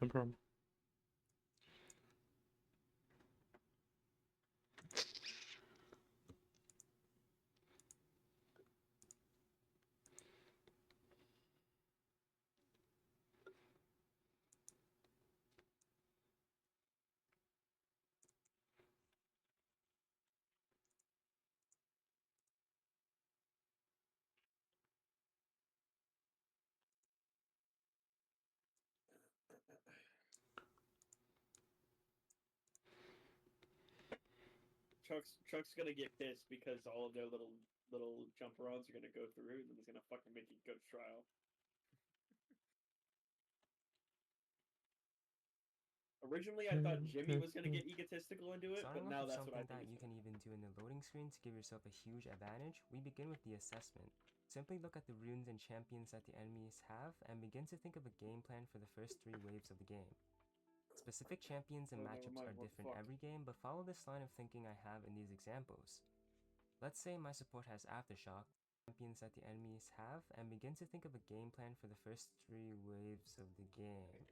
No problem. Chuck's gonna get pissed because all of their little jump arounds are gonna go through, and then he's gonna fucking make it go to trial. Originally, I thought Jimmy was gonna get egotistical and do it, but Starting off now with that's what I something think that is you can even do in the loading screen to give yourself a huge advantage, we begin with the assessment. Simply look at the runes and champions that the enemies have and begin to think of a game plan for the first 3 waves of the game. Specific champions and Oh, never matchups are mind. What the different fuck? every game, but follow this line of thinking I have in these examples. Let's say my support has Aftershock, champions that the enemies have, and begin to think of a game plan for the first 3 waves of the game.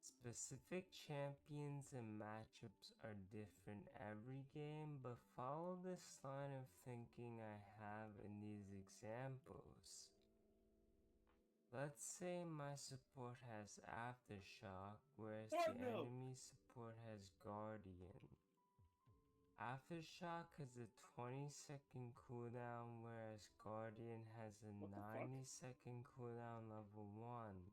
Specific champions and matchups are different every game, but follow this line of thinking I have in these examples. Let's say my support has Aftershock, whereas What? the No. enemy support has Guardian. Aftershock has a 20-second cooldown, whereas Guardian has a What the fuck? 90-second cooldown level 1.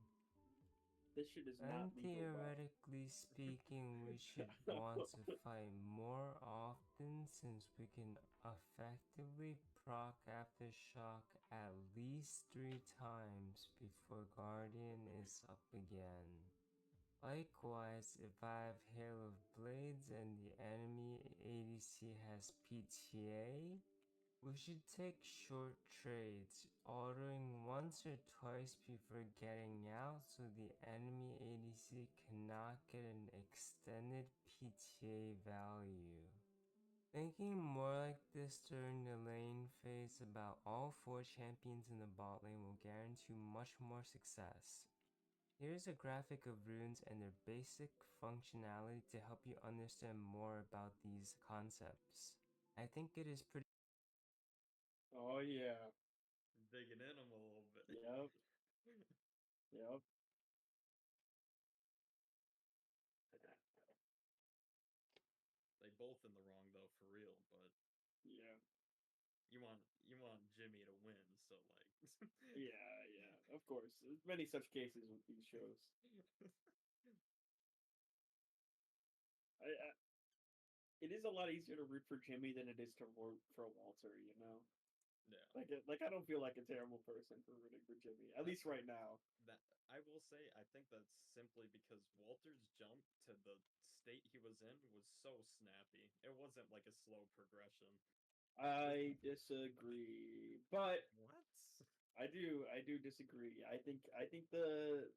This shit is And not legal, bro. theoretically speaking, we should want to fight more often since we can effectively proc Aftershock at least 3 times before Guardian is up again. Likewise, if I have Hail of Blades and the enemy ADC has PTA, we should take short trades, altering once or twice before getting out so the enemy ADC cannot get an extended PTA value. Thinking more like this during the lane phase about all 4 champions in the bot lane will guarantee much more success. Here's a graphic of runes and their basic functionality to help you understand more about these concepts. I think it is pretty. Oh yeah. Digging in them a little bit. Yep. Yep. They both in the wrong though, for real. But Yeah. you want Jimmy to win, so like. Yeah. Yeah. Of course. There's many such cases with these shows. It is a lot easier to root for Jimmy than it is to root for Walter. You know. Yeah. Like I don't feel like a terrible person for rooting for Jimmy. At least right now. That I will say, I think that's simply because Walter's jump to the state he was in was so snappy. It wasn't like a slow progression. I disagree, but What? I do disagree. I think the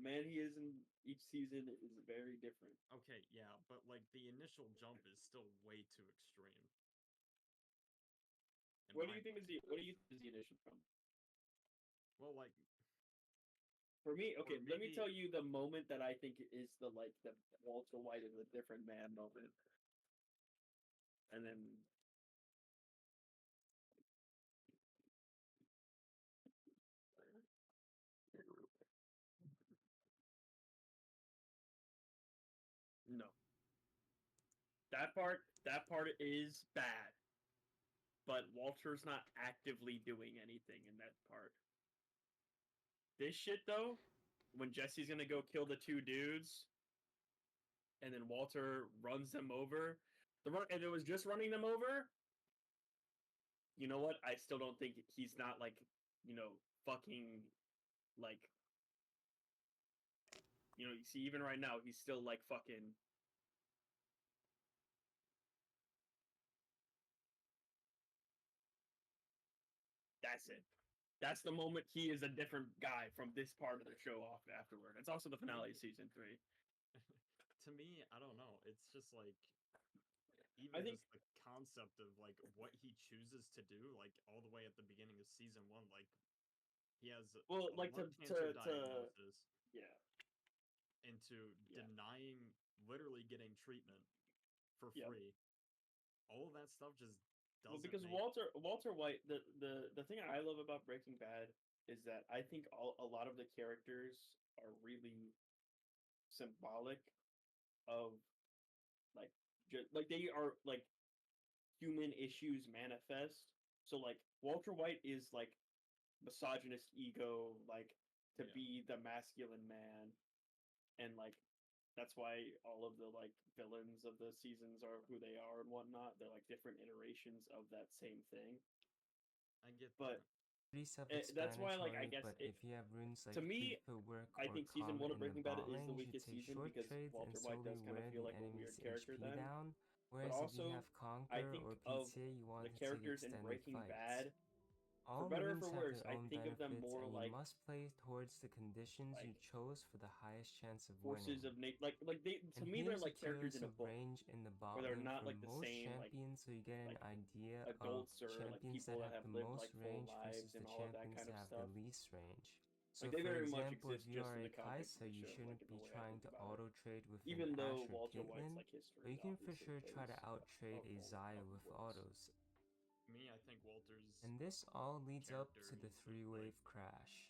man he is in each season is very different. Okay, yeah, but like the initial jump is still way too extreme. In What do my you think is mind. the what do you think is the initial jump? Well, like, For me, or okay, let me maybe tell you the moment that I think is the Walter White is a different man moment, and then no, that part is bad, but Walter's not actively doing anything in that part. This shit though, when Jesse's gonna go kill the two dudes, and then Walter runs them over, and it was just running them over. You know what? I still don't think he's not like, fucking like, you see, even right now, he's still like fucking. That's it. That's the moment he is a different guy from this part of the show off afterward. It's also the finale of season 3. to me, I don't know. It's just like I even think. just the concept of like what he chooses to do, like all the way at the beginning of season 1, like he has Well, a like lung cancer to diagnosis. yeah. into Yeah. denying literally getting treatment for Yep. free. All of that stuff just doesn't Well, because make Walter White, the thing I love about Breaking Bad is that I think a lot of the characters are really symbolic of like like they are like human issues manifest. So like Walter White is like misogynist ego, like to Yeah. be the masculine man, and like that's why all of the like villains of the seasons are who they are and whatnot. They're like different iterations of that same thing. I get But that. Pretty that's why like I self-explanatory, guess but if you have runes like to me, Creep Work I or think season Comet one of in the Breaking Bad bot is the lane, you should weakest take season short because trades and Walter White slowly does kind of wear feel the like a weird enemy's character HP then. down. But Whereas if you also, have I Conquer think or of PTA, you want the to take characters in extended Breaking fights. Bad, for All better or runes for have worse, their I own think of them benefits, more and you like must play towards the conditions you like chose for the highest chance of forces winning. of nature. Like they to And me they're here's a like characters in curious a of book range in the where bot they're lane not for like the most same champions, so you get an like idea of adults or like champions that people that have have the lived most like full range lives versus and the all of that champions kind that of have stuff. the least range. So Like they for very much example, if exist you just are in a the context Kai'Sa, of the you show, like shouldn't in the be way I trying think to about it. auto-trade with an Even though Ashe or Walter White's Caitlyn, like but history you can for obviously sure try plays to out-trade a a role Xayah of with importance. autos. Me, I think Walter's And this all leads up character to the is three-wave like crash.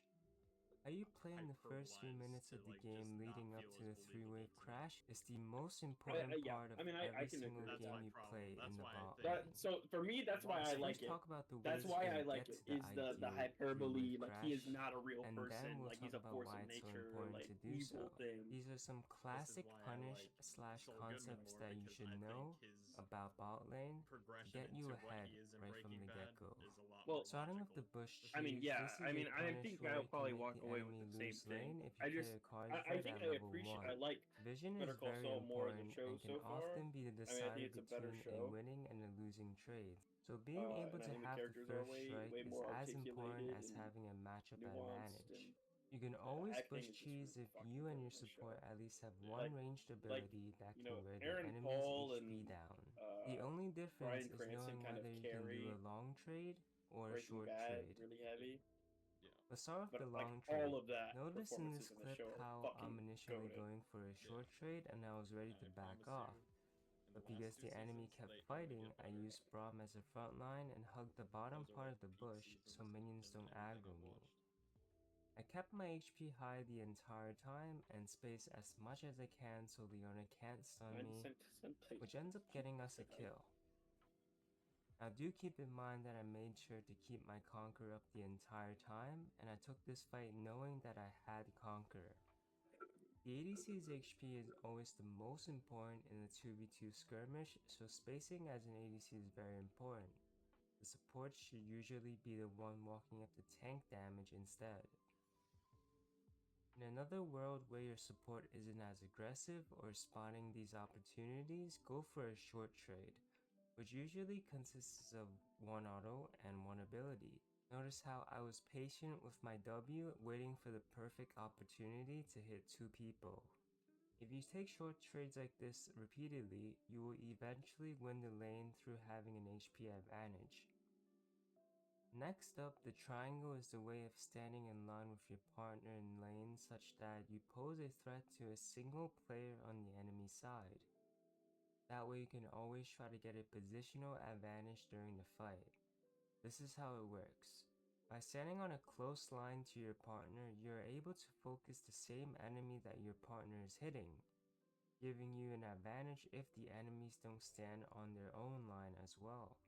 How you play in the first few minutes hyperbolized to of the like just game not leading up feel to as the three-wave believable to me. crash is the most important Yeah, part of I mean I every can single agree with That's that. game my you problem. play That's in the why I bot think That lane. so for me that's why Let's I like first it. talk about the That's ways why you're I gonna like get it. to the Is the ideal hyperbole three-wave like he is crash, not a real and person, then we'll like talk he's a about force why of it's so nature, important like to do evil so. thing. These are some this is classic why I punish like slash Saul Goodman concepts more that you because should I think know his about bot lane to progression get you into what ahead he is in right from Breaking the Bad get-go. is a lot Well, more Starting with logical. the Bush I mean, Cheese, yeah. this I is a mean, I punish think where I'll it can probably make walk the away with enemy the same lose thing. lane if you play a card I threat think at I level appreciate. 1. I like Vision Better is Call very Saul more as a important show and can so far. often be the I mean, I think decider it's a better between a show, winning and a losing trade. So being able and I to think the have the characters are first strike way is more as important articulated as and having a matchup nuanced, and advantage. You can the always acting push is just cheese really if fucking you good and in your the show. support at least have one Like, ranged like ability that you can know, wear the Aaron enemy's Paul HP and down. The only difference Bryan is Cranston knowing kind of whether you can do carry a long trade or a Breaking short Bad trade. really heavy. Yeah. Let's start with But the like long all trade. of that Notice in performances this in the clip show are how fucking I'm initially goated. going for a Yeah. short trade and I was ready And to I back promise off. you, in But the last because two the enemy seasons, kept they only fighting, get I better. used Braum as a front line and hugged the bottom Those are part like of the peak bush so seasons minions in don't anything aggro I've me. watched. I kept my HP high the entire time and spaced as much as I can so Leona can't stun me, which ends up getting us a kill. Now do keep in mind that I made sure to keep my Conqueror up the entire time, and I took this fight knowing that I had Conqueror. The ADC's HP is always the most important in a 2v2 skirmish, so spacing as an ADC is very important. The support should usually be the one walking up the tank damage instead. In another world where your support isn't as aggressive or spotting these opportunities, go for a short trade, which usually consists of one auto and one ability. Notice how I was patient with my W, waiting for the perfect opportunity to hit two people. If you take short trades like this repeatedly, you will eventually win the lane through having an HP advantage. Next up, the triangle is the way of standing in line with your partner in lane such that you pose a threat to a single player on the enemy side. That way you can always try to get a positional advantage during the fight. This is how it works. By standing on a close line to your partner, you are able to focus the same enemy that your partner is hitting, giving you an advantage if the enemies don't stand on their own line as well.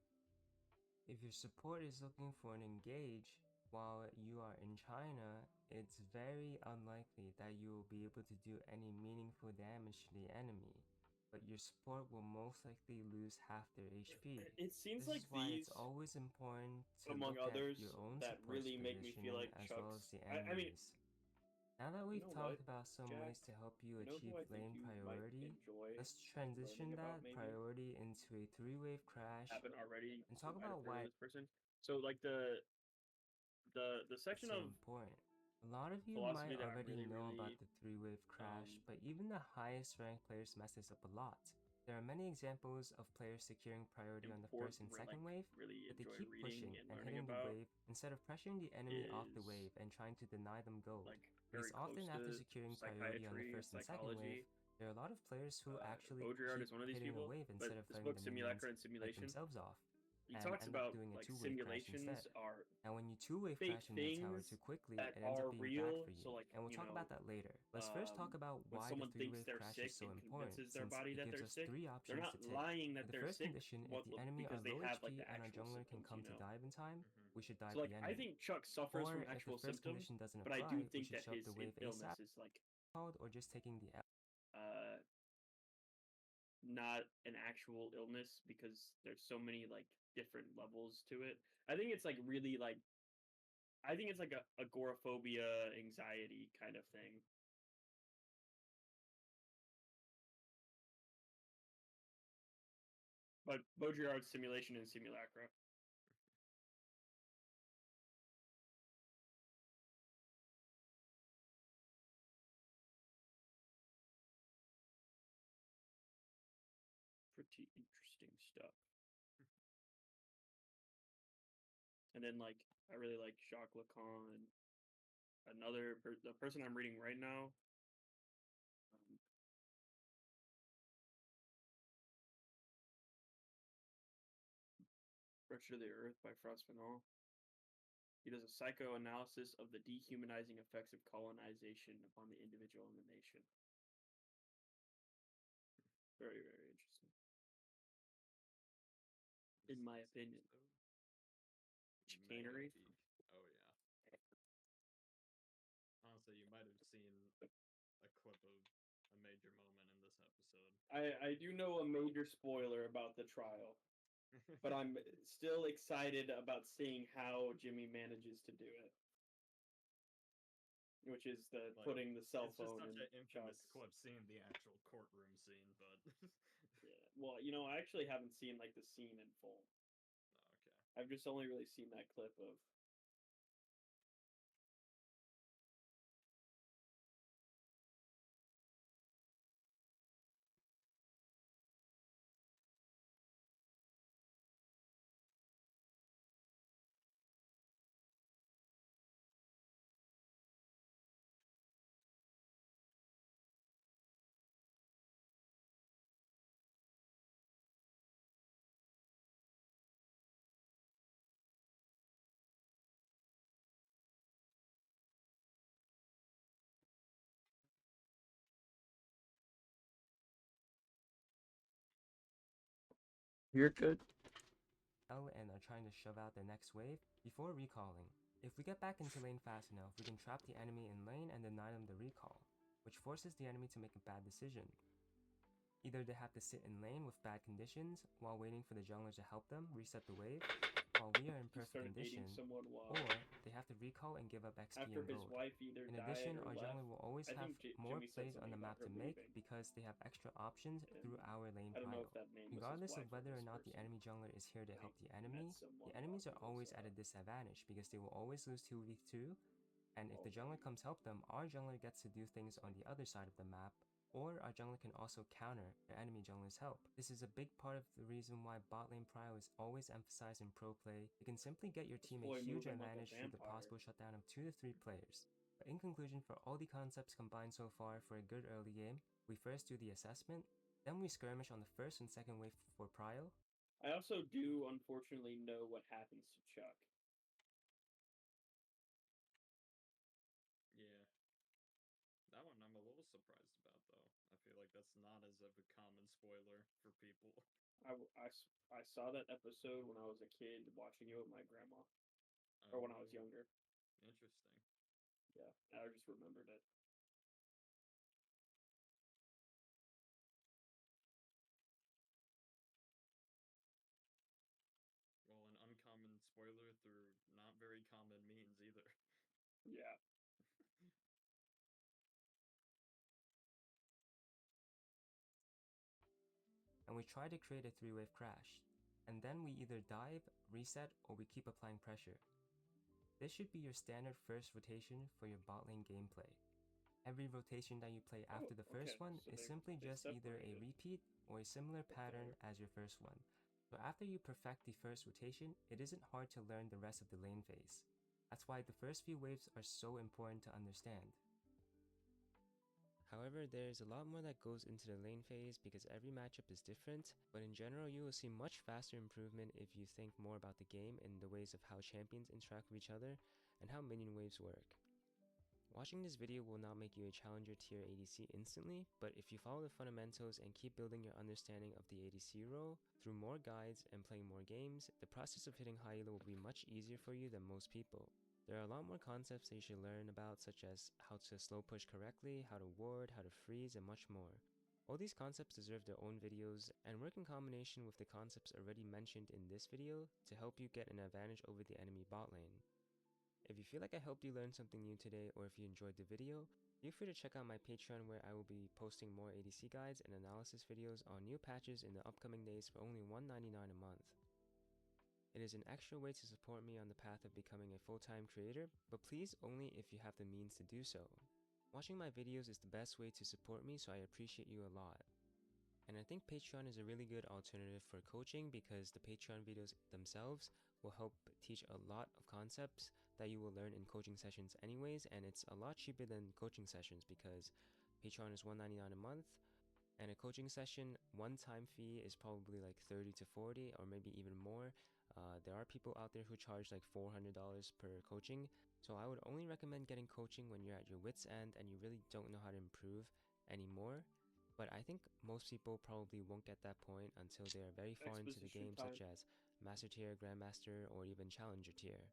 If your support is looking for an engage while you are in China, it's very unlikely that you will be able to do any meaningful damage to the enemy, but your support will most likely lose half their HP. It seems This like is why these, it's always important to among look at others, your own that support's really make me feel positioning like as well as Chuck's. the I mean, enemies. Now that you we've know talked what, about some Jack? ways to help you You know achieve who I think lane you might priority, enjoy let's transition learning about? that Maybe priority into a three-wave crash haven't already. and You talk might have about heard why of this person. So like the it's section so of important. A lot of you might philosophy that I'm already know about really the three-wave crash, but even the highest ranked players mess this up a lot. There are many examples of players securing priority on the first and second wave, really but they enjoy keep reading pushing and and learning hitting the about wave instead of pressuring the enemy off the is, wave and trying to deny them gold. like, Because very close often after to securing priority on the psychiatry and first and second wave, psychology. there are a lot of players who actually Baudrillard keep is one of these hitting the people, wave but instead of this letting book, the minions Simulacra and let Simulation, themselves off he and talks end up about doing a like two-wave crash instead. simulations are Now, when you two-wave fake crash into the tower things too quickly, that it ends up are being bad real. for you. So like, And we'll you talk know, about that later. Let's first talk about when why the someone thinks three-wave they're crash sick is so and important, convinces their since body it that gives they're us sick, three they're options not to take. lying that For the they're first sick. condition, if the enemy are Because they low have like HP the and our actual jungler can symptoms, come to dive in time, Mhm. we should dive So like, the I enemy. think Chuck suffers Or from if the actual first symptoms, condition doesn't but I apply, do we think should that shove his the wave illness ASAP is like or just taking the L. not an actual illness because there's so many like different levels to it. I think it's like really like I think it's like a agoraphobia anxiety kind of thing. But Baudrillard's Simulation and Simulacra. Pretty interesting stuff. And then like I really like Jacques Lacan. The person I'm reading right now. Pressure to the Earth by Franz Fanon. He does a psychoanalysis of the dehumanizing effects of colonization upon the individual and the nation. Very, very interesting. In my opinion. Chicanery. Oh yeah. Honestly, you might have seen a clip of a major moment in this episode. I do know a major spoiler about the trial, but I'm still excited about seeing how Jimmy manages to do it. Which is the Like, putting the cell it's just phone such in an infamous Chuck's. clip seeing the actual courtroom scene, but Yeah. Well, you know, I actually haven't seen like the scene in full. okay. I've just only really seen that clip of You're good. And are trying to shove out the next wave before recalling. If we get back into lane fast enough, we can trap the enemy in lane and deny them the recall, which forces the enemy to make a bad decision. Either they have to sit in lane with bad conditions while waiting for the jungler to help them reset the wave while we are in He perfect started dating condition, someone while or they have to recall and give up XP after and his gold. wife either In died addition, or our left. jungler will always I have think more Jimmy said plays on something the map about to her make leaving. because they have extra options through And our lane I don't know pile. if that name was his Regardless wife of whether or this not the person. enemy jungler is here to But help he the met enemy, someone the enemies while are he was, always at a disadvantage because they will always lose 2v2, and if the jungler comes help them, our jungler gets to do things on the other side of the map, or our jungler can also counter the enemy jungler's help. This is a big part of the reason why bot lane prio is always emphasized in pro play. You can simply get your This team a boy huge moving like a advantage through the vampire. possible shutdown of 2 to 3 players. But in conclusion, for all the concepts combined so far for a good early game, we first do the assessment, then we skirmish on the first and second wave for prio. I also do unfortunately know what happens to Chuck. Yeah. That one I'm a little surprised about, though. I feel like that's not as of a common spoiler for people. I saw that episode when I was a kid watching it with my grandma, or when I was Oh, younger. interesting. Yeah, I just remembered it. Well, an uncommon spoiler through not very common means either. Yeah. And we try to create a 3-wave crash, and then we either dive, reset, or we keep applying pressure. This should be your standard first rotation for your bot lane gameplay. Every rotation that you play after the first okay, one so is they- simply they just either a separated. repeat or a similar pattern Okay. as your first one. So after you perfect the first rotation, it isn't hard to learn the rest of the lane phase. That's why the first few waves are so important to understand. However, there's a lot more that goes into the lane phase because every matchup is different, but in general you will see much faster improvement if you think more about the game and the ways of how champions interact with each other and how minion waves work. Watching this video will not make you a challenger tier ADC instantly, but if you follow the fundamentals and keep building your understanding of the ADC role through more guides and playing more games, the process of hitting high elo will be much easier for you than most people. There are a lot more concepts that you should learn about, such as how to slow push correctly, how to ward, how to freeze, and much more. All these concepts deserve their own videos and work in combination with the concepts already mentioned in this video to help you get an advantage over the enemy bot lane. If you feel like I helped you learn something new today, or if you enjoyed the video, feel free to check out my Patreon where I will be posting more ADC guides and analysis videos on new patches in the upcoming days for only $1.99 a month. It is an extra way to support me on the path of becoming a full-time creator, but please only if you have the means to do so. Watching my videos is the best way to support me, so I appreciate you a lot. And I think Patreon is a really good alternative for coaching because the Patreon videos themselves will help teach a lot of concepts that you will learn in coaching sessions anyways, and it's a lot cheaper than coaching sessions because Patreon is $1.99 a month, and a coaching session one-time fee is probably like $30 to $40 or maybe even more. There are people out there who charge like $400 per coaching, so I would only recommend getting coaching when you're at your wit's end and you really don't know how to improve anymore. But I think most people probably won't get that point until they are very far into the Exposition game, time. such as Master Tier, Grandmaster, or even Challenger Tier.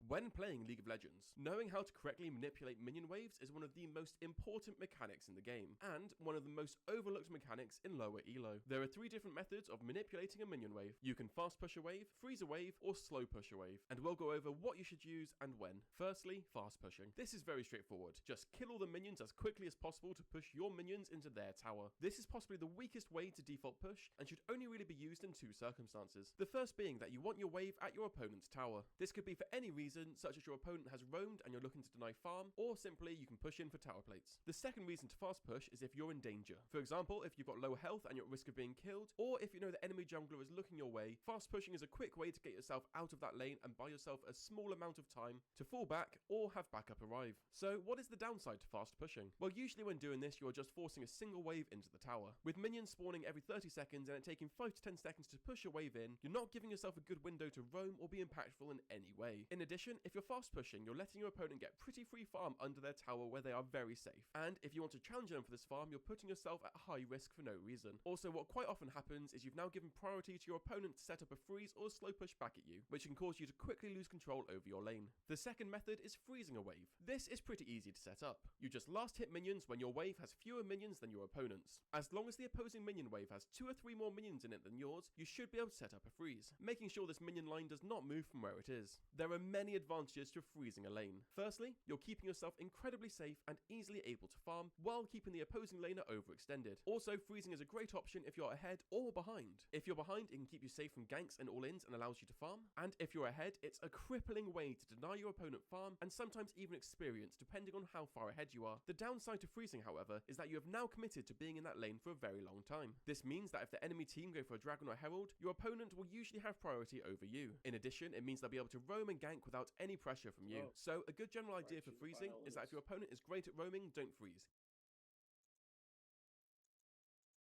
When playing League of Legends, knowing how to correctly manipulate minion waves is one of the most important mechanics in the game, and one of the most overlooked mechanics in lower elo. There are 3 different methods of manipulating a minion wave. You can fast push a wave, freeze a wave, or slow push a wave, and we'll go over what you should use and when. Firstly, fast pushing. This is very straightforward. Just kill all the minions as quickly as possible to push your minions into their tower. This is possibly the weakest way to default push, and should only really be used in 2 circumstances. The first being that you want your wave at your opponent's tower. This could be for any reason, such as your opponent has roamed and you're looking to deny farm, or simply you can push in for tower plates. The second reason to fast push is if you're in danger. For example, if you've got low health and you're at risk of being killed, or if you know the enemy jungler is looking your way, fast pushing is a quick way to get yourself out of that lane and buy yourself a small amount of time to fall back or have backup arrive. So what is the downside to fast pushing? Well, usually when doing this, you're just forcing a single wave into the tower. With minions spawning every 30 seconds and it taking 5 to 10 seconds to push a wave in, you're not giving yourself a good window to roam or be impactful in any way. In addition, if you're fast pushing, you're letting your opponent get pretty free farm under their tower where they are very safe. And if you want to challenge them for this farm, you're putting yourself at high risk for no reason. Also, what quite often happens is you've now given priority to your opponent to set up a freeze or slow push back at you, which can cause you to quickly lose control over your lane. The second method is freezing a wave. This is pretty easy to set up. You just last hit minions when your wave has fewer minions than your opponent's. As long as the opposing minion wave has 2 or 3 more minions in it than yours, you should be able to set up a freeze, making sure this minion line does not move from where it is. There are many advantages to freezing a lane. Firstly, you're keeping yourself incredibly safe and easily able to farm while keeping the opposing laner overextended. Also, freezing is a great option if you're ahead or behind. If you're behind, it can keep you safe from ganks and all-ins and allows you to farm. And if you're ahead, it's a crippling way to deny your opponent farm and sometimes even experience depending on how far ahead you are. The downside to freezing, however, is that you have now committed to being in that lane for a very long time. This means that if the enemy team go for a Dragon or Herald, your opponent will usually have priority over you. In addition, it means they'll be able to roam and gank without any pressure from you. Oh. So a good general idea for Actually, the freezing final is that is- if your opponent is great at roaming, don't freeze.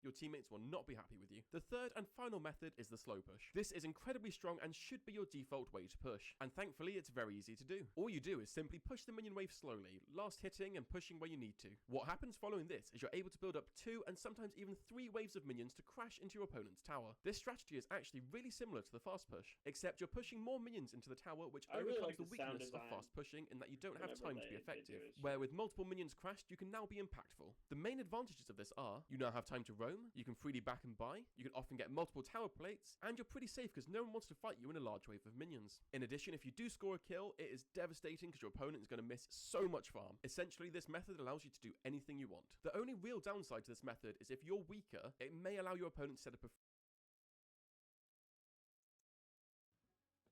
Your teammates will not be happy with you. The third and final method is the slow push. This is incredibly strong and should be your default way to push, and thankfully it's very easy to do. All you do is simply push the minion wave slowly, last hitting and pushing where you need to. What happens following this is you're able to build up 2 and sometimes even 3 waves of minions to crash into your opponent's tower. This strategy is actually really similar to the fast push, except you're pushing more minions into the tower, which I really overcomes like the the sound weakness of design fast pushing in that you don't have whenever time to be they do effective. it, Where with multiple minions crashed, you can now be impactful. The main advantages of this are, you now have time to roam, home, you can freely back and buy, you can often get multiple tower plates, and you're pretty safe because no one wants to fight you in a large wave of minions. In addition, if you do score a kill, it is devastating because your opponent is going to miss so much farm. Essentially, this method allows you to do anything you want. The only real downside to this method is if you're weaker, it may allow your opponent to set up a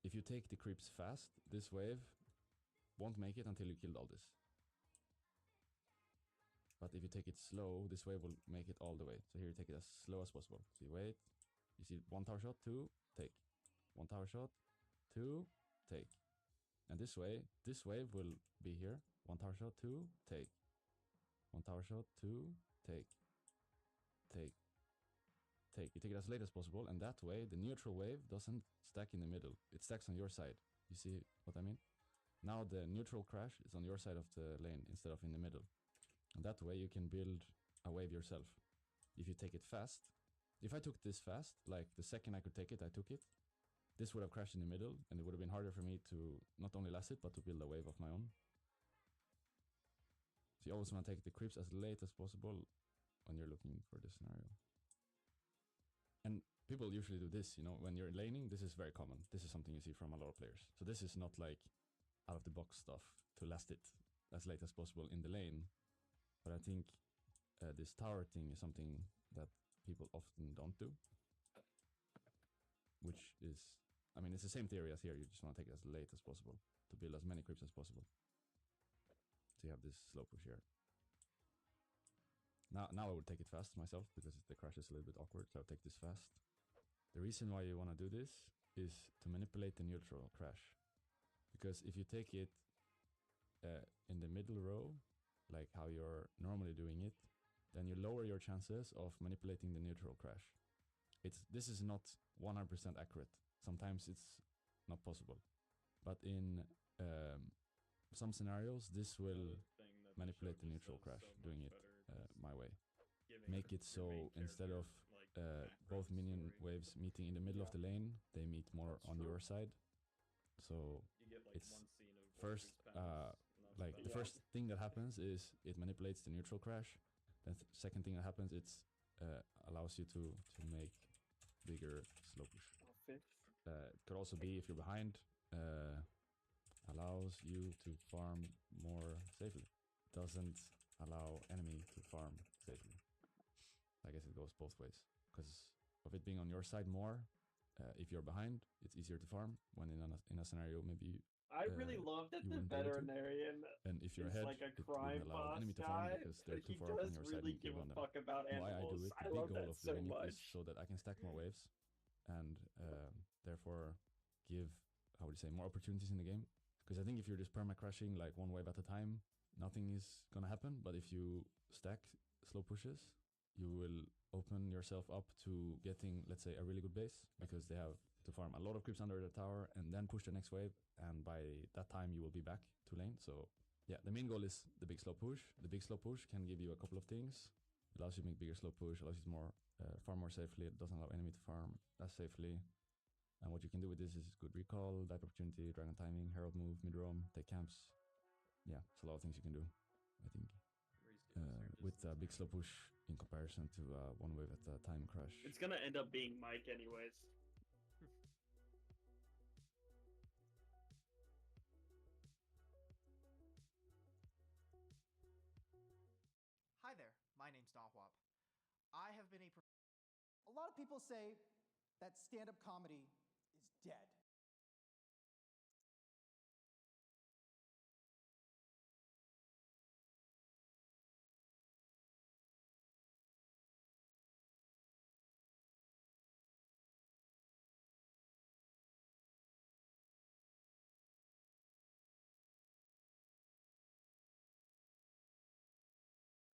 If you take the creeps fast, this wave won't make it until you killed all this. But if you take it slow, this wave will make it all the way. So here you take it as slow as possible. So you wait, you see 1 tower shot, 2, take. 1 tower shot, 2, take. And this way, this wave will be here. 1 tower shot, 2, take. 1 tower shot, 2, take. Take. Take. You take it as late as possible, and that way the neutral wave doesn't stack in the middle. It stacks on your side. You see what I mean? Now the neutral crash is on your side of the lane instead of in the middle. And that way you can build a wave yourself. If you take it fast, if I took this fast, like the second I could take it, I took it. This would have crashed in the middle, and it would have been harder for me to not only last it, but to build a wave of my own. So you always want to take the creeps as late as possible when you're looking for this scenario. And people usually do this, you know, when you're laning, this is very common. This is something you see from a lot of players. So this is not like out of the box stuff to last it as late as possible in the lane. But I think this tower thing is something that people often don't do. Which is, I mean, it's the same theory as here. You just want to take it as late as possible to build as many creeps as possible. So you have this slow push here. Now I would take it fast myself because the crash is a little bit awkward, so I'll take this fast. The reason why you want to do this is to manipulate the neutral crash. Because if you take it in the middle row, like how you're normally doing it, then you lower your chances of manipulating the neutral crash. This is not 100% accurate. Sometimes it's not possible. But in some scenarios, this will manipulate the neutral crash, doing it my way. Make it so instead of both minion waves meeting in the middle of the lane, they meet more on your side. So it's first, like the first thing that happens is it manipulates the neutral crash. Then second thing that happens, it's allows you to make bigger slow push. It could also be if you're behind, allows you to farm more safely. Doesn't allow enemy to farm safely. I guess it goes both ways. Because of it being on your side more, if you're behind, it's easier to farm. When in a scenario, maybe I really love that the veterinarian and if you're is ahead, like a it crime wouldn't allow boss enemy to farm guy, because but they're he too far up on does your side really and give kill a on them. fuck about Why I animals. do it, I the big love goal that of so doing it much. is so that I can stack more waves and therefore give, how would you say, more opportunities in the game. Because I think if you're just perma-crashing like one wave at a time, nothing is gonna happen. But if you stack slow pushes, you will open yourself up to getting, let's say, a really good base, because they have to farm a lot of creeps under the tower and then push the next wave, and by that time you will be back to lane. So yeah, the main goal is the big slow push. The big slow push can give you a couple of things. It allows you to make bigger slow push, allows you to farm more safely. It doesn't allow enemy to farm as safely. And what you can do with this is good recall, dive opportunity, dragon timing, herald move, mid roam, take camps. Yeah, it's a lot of things you can do, I think. With a big slow push in comparison to one wave at a time crash. It's gonna end up being Mike anyways. Hi there, my name's Dahwap. I have been a lot of people say that stand-up comedy is dead.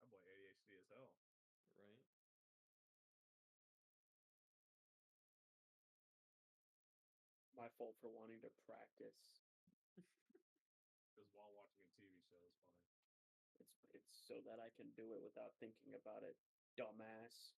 That boy ADHD as hell, right? My fault for wanting to practice. Because while watching a TV show is fine. It's so that I can do it without thinking about it, dumbass.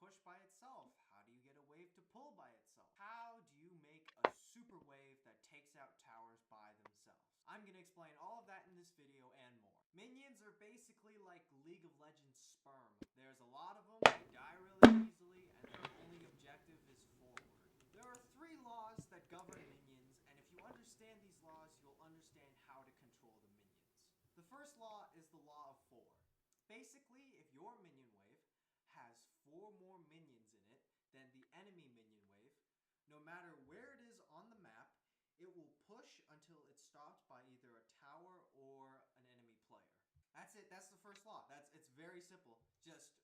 push by itself? How do you get a wave to pull by itself? How do you make a super wave that takes out towers by themselves? I'm going to explain all of that in this video and more. Minions are basically like League of Legends sperm. There's a lot of them, they die really easily, and their only objective is forward. There are 3 laws that govern minions, and if you understand these laws, you'll understand how to control the minions. The first law is the law of 4. Basically, if your minion wave has 4 more minions in it than the enemy minion wave, no matter where it is on the map, it will push until it's stopped by either a tower or an enemy player. That's it. That's the first law. It's very simple. Just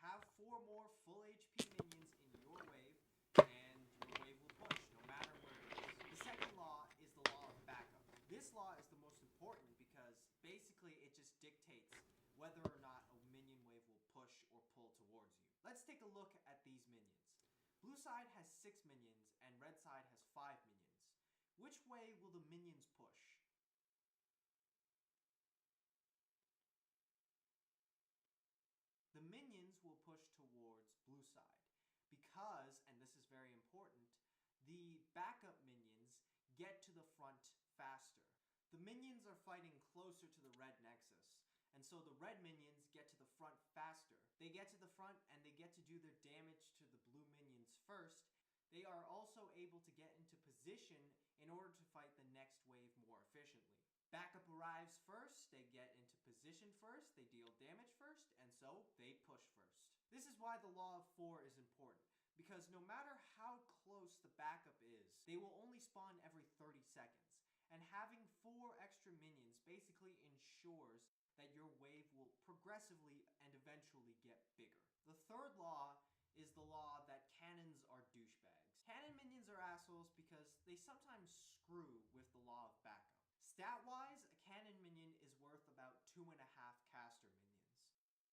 have 4 more full HP minions in your wave, and your wave will push no matter where it is. The second law is the law of backup. This law is the most important because basically it just dictates whether or not a minion wave will push or pull towards you. Let's take a look at these minions. Blue side has 6 minions and red side has 5 minions. Which way will the minions push? The minions will push towards blue side because, and this is very important, the backup minions get to the front faster. The minions are fighting closer to the red nexus, and so the red minions get to the front faster. They get to the front and they get to do their damage to the blue minions first. They are also able to get into position in order to fight the next wave more efficiently. Backup arrives first, they get into position first, they deal damage first, and so they push first. This is why the law of 4 is important, because no matter how close the backup is, they will only spawn every 30 seconds, and having 4 extra minions basically ensures that your wave will progressively and eventually get bigger. The third law is the law that cannons are douchebags. Cannon minions are assholes because they sometimes screw with the law of backup. Stat-wise, a cannon minion is worth about 2.5 caster minions.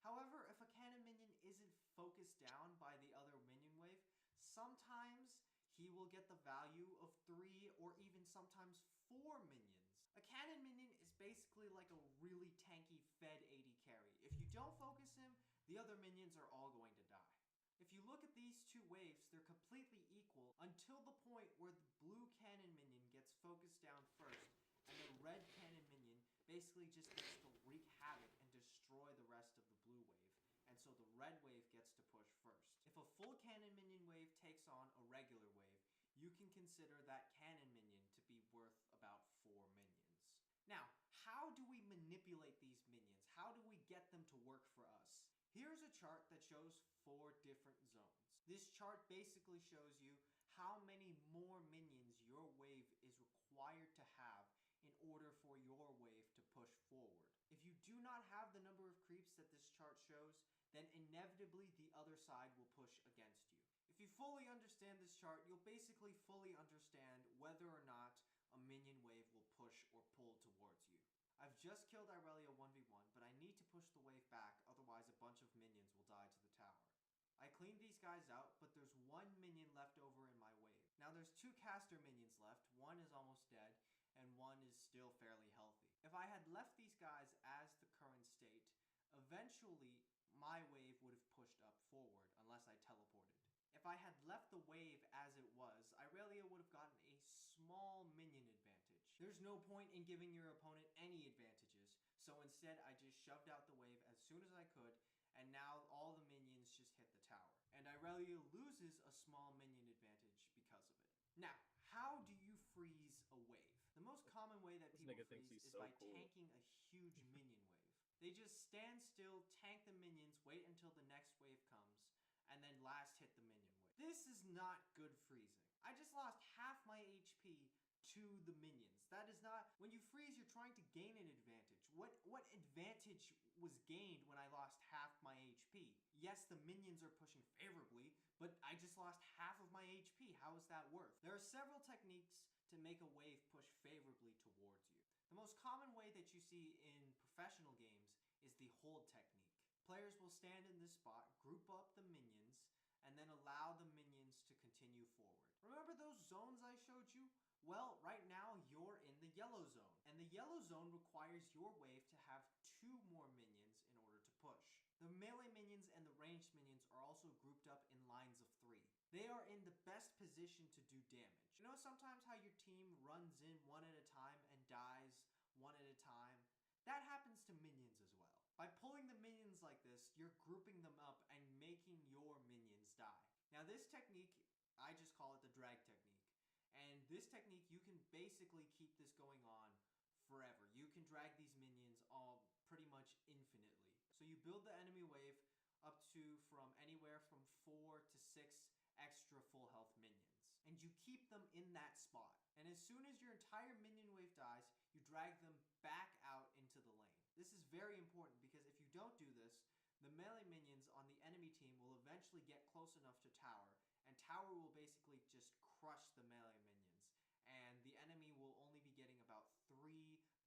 However, if a cannon minion isn't focused down by the other minion wave, sometimes he will get the value of 3 or even sometimes 4 minions. A cannon minion is basically like a really tanky fed AD carry. If you don't focus him, the other minions are all going to die. If you look at these 2 waves, they're completely equal until the point where the blue cannon minion gets focused down first, and the red cannon minion basically just gets to wreak havoc and destroy the rest of the blue wave, and so the red wave gets to push first. If a full cannon minion wave takes on a regular wave, you can consider that cannon minion to be worth about 4 minions. Now, how do we manipulate these minions? How do we get them to work for us? Here's a chart that shows 4 different zones. This chart basically shows you how many more minions your wave is required to have in order for your wave to push forward. If you do not have the number of creeps that this chart shows, then inevitably the other side will push against you. If you fully understand this chart, you'll basically fully understand whether or not a minion wave will push or pull towards you. I've just killed Irelia 1v1, but I need to push the wave back, otherwise a bunch of minions will die to the tower. I cleaned these guys out, but there's 1 minion left over in my wave. Now there's 2 caster minions left, 1 is almost dead, and 1 is still fairly healthy. If I had left these guys as the current state, eventually my wave would have pushed up forward, unless I teleported. If I had left the wave as it was, Irelia would have gotten a small minion advantage. There's no point in giving your opponent any advantages, so instead I just shoved out the wave as soon as I could, and now all the minions just hit the tower. And Irelia loses a small minion advantage because of it. Now, how do you freeze a wave? The most common way that people freeze is by tanking a huge minion wave. They just stand still, tank the minions, wait until the next wave comes, and then last hit the minion wave. This is not good freezing. I just lost half my HP to the minions. That is not... When you freeze, you're trying to gain an advantage. What advantage was gained when I lost half my HP? Yes, the minions are pushing favorably, but I just lost half of my HP. How is that worth? There are several techniques to make a wave push favorably towards you. The most common way that you see in professional games is the hold technique. Players will stand in this spot, group up the minions, and then allow the minions to continue forward. Remember those zones I showed you? Well, right now you're in the yellow zone, and the yellow zone requires your wave to have 2 more minions in order to push. The melee minions and the ranged minions are also grouped up in lines of 3. They are in the best position to do damage. You know sometimes how your team runs in one at a time and dies one at a time? That happens to minions as well. By pulling the minions like this, you're grouping them up and making your minions die. Now this technique, I just call it the drag technique. And this technique, you can basically keep this going on forever. You can drag these minions all pretty much infinitely. So you build the enemy wave up to from anywhere from 4 to 6 extra full health minions. And you keep them in that spot. And as soon as your entire minion wave dies, you drag them back out into the lane. This is very important because if you don't do this, the melee minions on the enemy team will eventually get close enough to tower, and tower will basically just crush the melee minions. And the enemy will only be getting about 3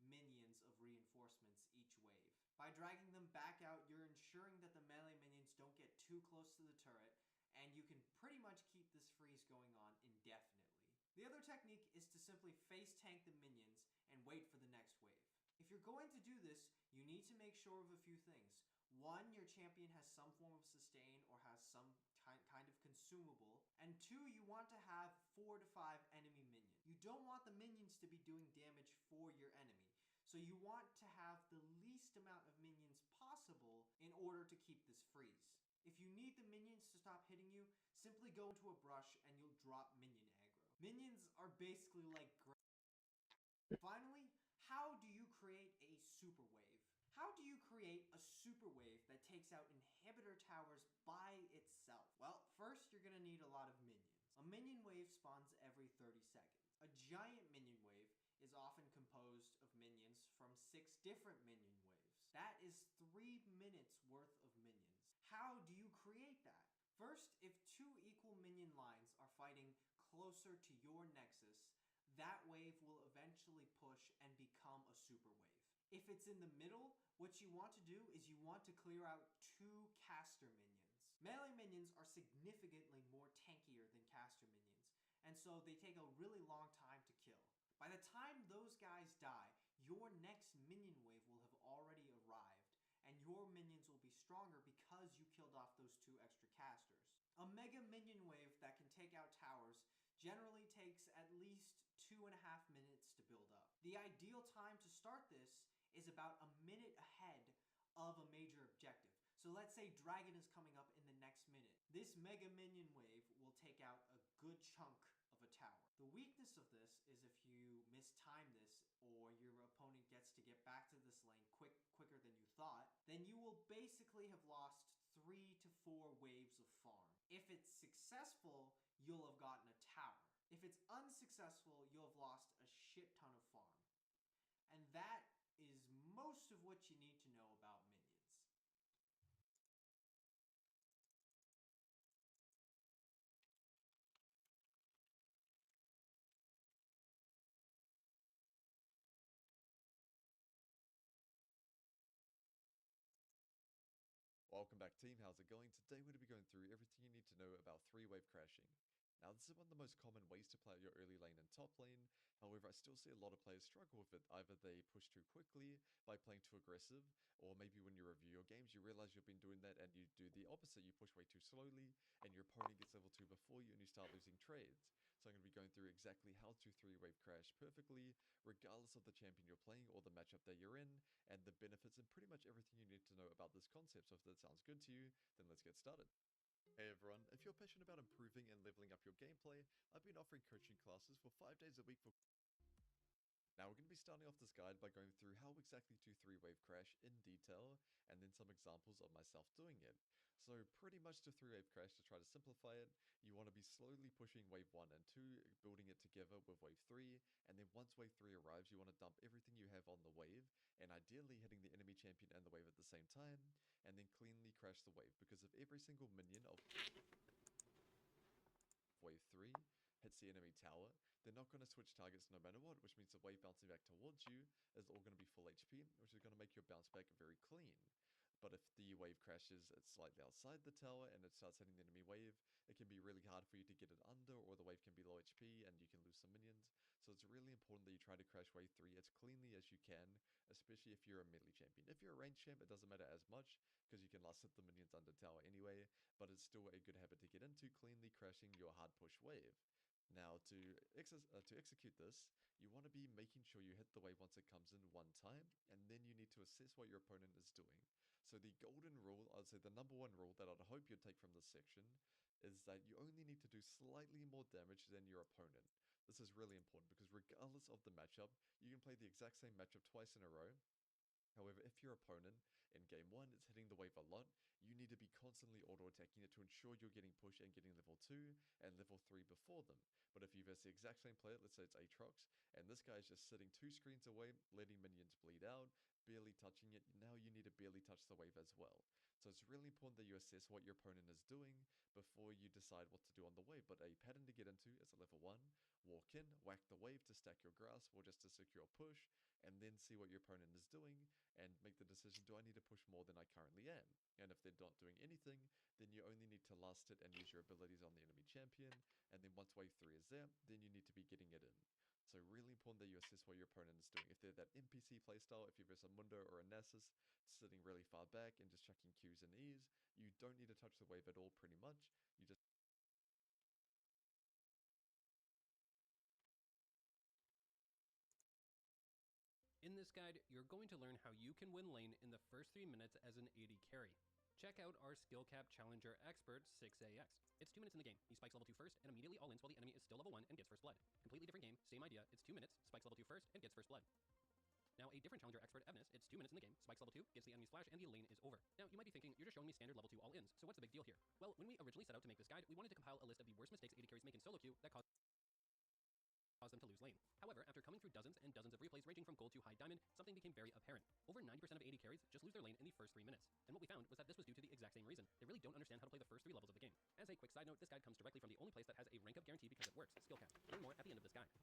minions of reinforcements each wave. By dragging them back out, you're ensuring that the melee minions don't get too close to the turret, and you can pretty much keep this freeze going on indefinitely. The other technique is to simply face tank the minions and wait for the next wave. If you're going to do this, you need to make sure of a few things. One, your champion has some form of sustain or has some kind of consumable. And two, you want to have 4 to 5 enemy minions. You don't want the minions to be doing damage for your enemy. So you want to have the least amount of minions possible in order to keep this freeze. If you need the minions to stop hitting you, simply go into a brush and you'll drop minion aggro. Minions are basically like Finally, how do you create a super wave? How do you create a super wave that takes out inhibitor towers by itself? Well, first you're going to need a lot of minions. A minion wave spawns every 30 seconds. A giant minion wave is often composed of minions from 6 different minion waves. That is 3 minutes worth of minions. How do you create that? First, if 2 equal minion lines are fighting closer to your nexus, that wave will eventually push and become a super wave. If it's in the middle, what you want to do is you want to clear out 2 caster minions. Melee minions are significantly more tankier than caster minions, and so they take a really long time to kill. By the time those guys die, your next minion wave will have already arrived, and your minions will be stronger because you killed off those 2 extra casters. A mega minion wave that can take out towers generally takes at least 2.5 minutes to build up. The ideal time to start this is about a minute ahead of a major objective. So let's say Dragon is coming up in the next minute. This mega minion wave will take out a good chunk of a tower. The weakness of this is if you mistime this or your opponent gets to get back to this lane quicker than you thought, then you will basically have lost 3 to 4 waves of farm. If it's successful, you'll have gotten a tower. If it's unsuccessful, you'll have lost a shit ton of farm. And that is most of what you need to know about minions. Welcome back team, how's it going? Today we're going to be going through everything you need to know about 3-wave crashing. Now this is one of the most common ways to play out your early lane and top lane, however I still see a lot of players struggle with it. Either they push too quickly by playing too aggressive, or maybe when you review your games you realize you've been doing that and you do the opposite, you push way too slowly and your opponent gets level 2 before you and you start losing trades. So I'm going to be going through exactly how to 3-wave crash perfectly, regardless of the champion you're playing or the matchup that you're in, and the benefits and pretty much everything you need to know about this concept. So if that sounds good to you, then let's get started. Hey everyone, if you're passionate about improving and leveling up your gameplay, I've been offering coaching classes for 5 days a week for... Now we're going to be starting off this guide by going through how exactly to 3-wave crash in detail, and then some examples of myself doing it. So pretty much to 3-wave crash, to try to simplify it, you want to be slowly pushing wave 1 and 2, building it together with wave 3, and then once wave 3 arrives, you want to dump everything you have on the wave, and ideally hitting the enemy champion and the wave at the same time, and then cleanly crash the wave, because if every single minion of wave 3 hits the enemy tower, they're not going to switch targets no matter what, which means the wave bouncing back towards you is all going to be full HP, which is going to make your bounce back very clean. But if the wave crashes slightly outside the tower and it starts hitting the enemy wave, it can be really hard for you to get it under, or the wave can be low HP and you can lose some minions. So it's really important that you try to crash wave 3 as cleanly as you can, especially if you're a melee champion. If you're a ranged champ, it doesn't matter as much, because you can last hit the minions under tower anyway, but it's still a good habit to get into, cleanly crashing your hard push wave. Now, to execute this, you want to be making sure you hit the wave once it comes in one time, and then you need to assess what your opponent is doing. So the golden rule, I'd say the number one rule that I'd hope you'd take from this section, is that you only need to do slightly more damage than your opponent. This is really important because regardless of the matchup, you can play the exact same matchup twice in a row. However, if your opponent in game 1 is hitting the wave a lot, you need to be constantly auto-attacking it to ensure you're getting push and getting level 2 and level 3 before them. But if you verse the exact same player, let's say it's Aatrox, and this guy is just sitting 2 screens away, letting minions bleed out, barely touching it, now you need to barely touch the wave as well. So it's really important that you assess what your opponent is doing before you decide what to do on the wave. But a pattern to get into is at level 1, walk in, whack the wave to stack your grasp or just to secure push, and then see what your opponent is doing and make the decision, do I need to push more than I currently am? And if they're not doing anything, then you only need to last hit and use your abilities on the enemy champion, and then once wave 3 is there, then you need to be getting it in. So really important that you assess what your opponent is doing. If they're that NPC playstyle, if you're versus a Mundo or a Nasus, sitting really far back and just chucking Qs and Es, you don't need to touch the wave at all pretty much. You just In this guide, you're going to learn how you can win lane in the first 3 minutes as an AD carry. Check out our skill cap challenger expert 6AX. It's 2 minutes in the game. He spikes level 2 first and immediately all-ins while the enemy is still level 1 and gets first blood. Completely different game, same idea, it's 2 minutes, spikes level 2 first and gets first blood. Now a different challenger expert Evnus, it's 2 minutes in the game, spikes level 2, gets the enemy's flash, and the lane is over. Now you might be thinking, you're just showing me standard level 2 all-ins, so what's the big deal here? Well, when we originally set out to make this guide, we wanted to compile a list of the worst mistakes AD carries make in solo queue that cause them to lose lane. However, after coming through dozens and dozens of replays ranging from gold to high diamond, something became very apparent. Over 90% of AD carries just lose their lane in the first 3 minutes. And what we found was that this was due to the exact same reason. They really don't understand how to play the first 3 levels of the game. As a quick side note, this guide comes directly from the only place that has a rank up guarantee because it works, skill cap. Learn more at the end of this guide.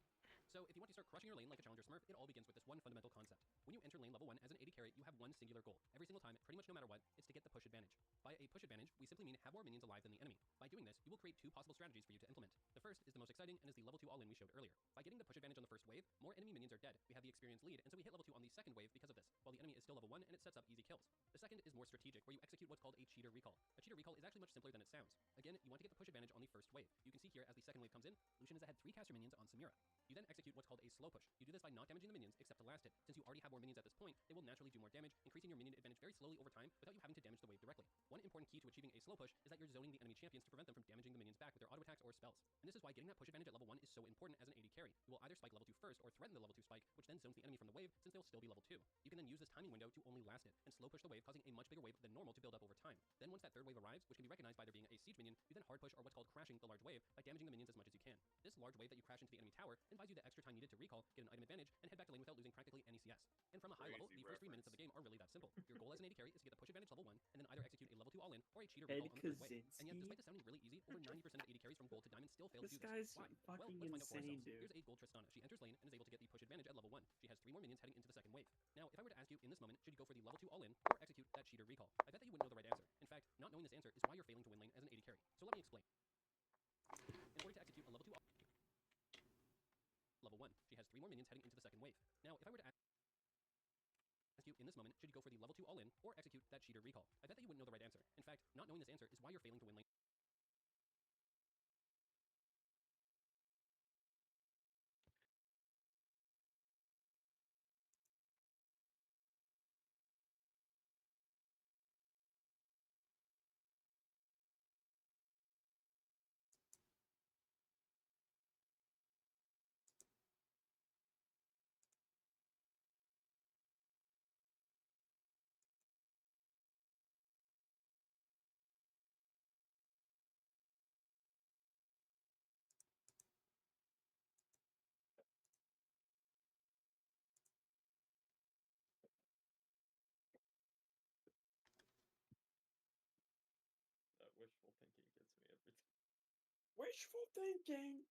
So if you want to start crushing your lane like a challenger smurf, it all begins with this one fundamental concept. When you enter lane level 1 as an AD carry, you have one singular goal. Every single time, pretty much no matter what, it's to get the push advantage. By a push advantage, we simply mean have more minions alive than the enemy. By doing this, you will create 2 possible strategies for you to implement. The first is the most exciting and is the level 2 all-in we showed earlier. By getting the push advantage on the first wave, more enemy minions are dead. We have the experience lead, and so we hit level 2 on the second wave because of this, while the enemy is still level 1 and it sets up easy kills. The second is more strategic, where you execute what's called a cheater recall. A cheater recall is actually much simpler than it sounds. Again, you want to get the push advantage on the first wave. You can see here as the second wave comes in, Lucian is ahead 3 caster minions on Samira. You then execute what's called a slow push. You do this by not damaging the minions except to last hit. Since you already have more minions at this point, they will naturally do more damage, increasing your minion advantage very slowly over time without you having to damage the wave directly. One important key to achieving a slow push is that you're zoning the enemy champions to prevent them from damaging the minions back with their auto attacks or spells. And this is why getting that push advantage at level 1 is so important as an AD carry. You will either spike level 2 first or threaten the level 2 spike, which then zones the enemy from the wave since they'll still be level 2. You can then use this timing window to only last it and slow push the wave, causing a much bigger wave than normal to build up over time. Then once that third wave arrives, which can be recognized by there being a siege minion, you then hard push or what's called crashing the large wave by damaging the minions as much as you can. This large wave that you crash into the enemy tower then buys you the extra time needed to recall, get an item advantage, and head back to lane without losing practically any CS. And from a high level, the first 3 minutes of the game are really that simple. Your goal as an AD carry is to get the push advantage level 1 and then either execute a level 2 all-in or a cheater recall on the third wave. And yet, despite this sounding really easy, over 90% of AD carries from gold to diamond still fail to do This this. guy's Why? Well, fucking let's find out for insane, ourselves. dude. Here's a gold Tristana. She enters lane and is able to get the push advantage at level 1. She has 3 more minions heading into the second wave. Now, if I were to ask you in this moment, should you go for the level 2 all-in or execute that cheater recall? I bet that you wouldn't know the right answer. In fact, not knowing this answer is why you're failing to win lane as an AD carry. So let me explain. In order to execute a level 2 level 1, she has 3 more minions heading into the second wave. Now, if I were to ask you in this moment, should you go for the level 2 all-in or execute that cheater recall? I bet that you wouldn't know the right answer. In fact, not knowing this answer is why you're failing to win lane That wishful thinking gets me every time. Wishful thinking!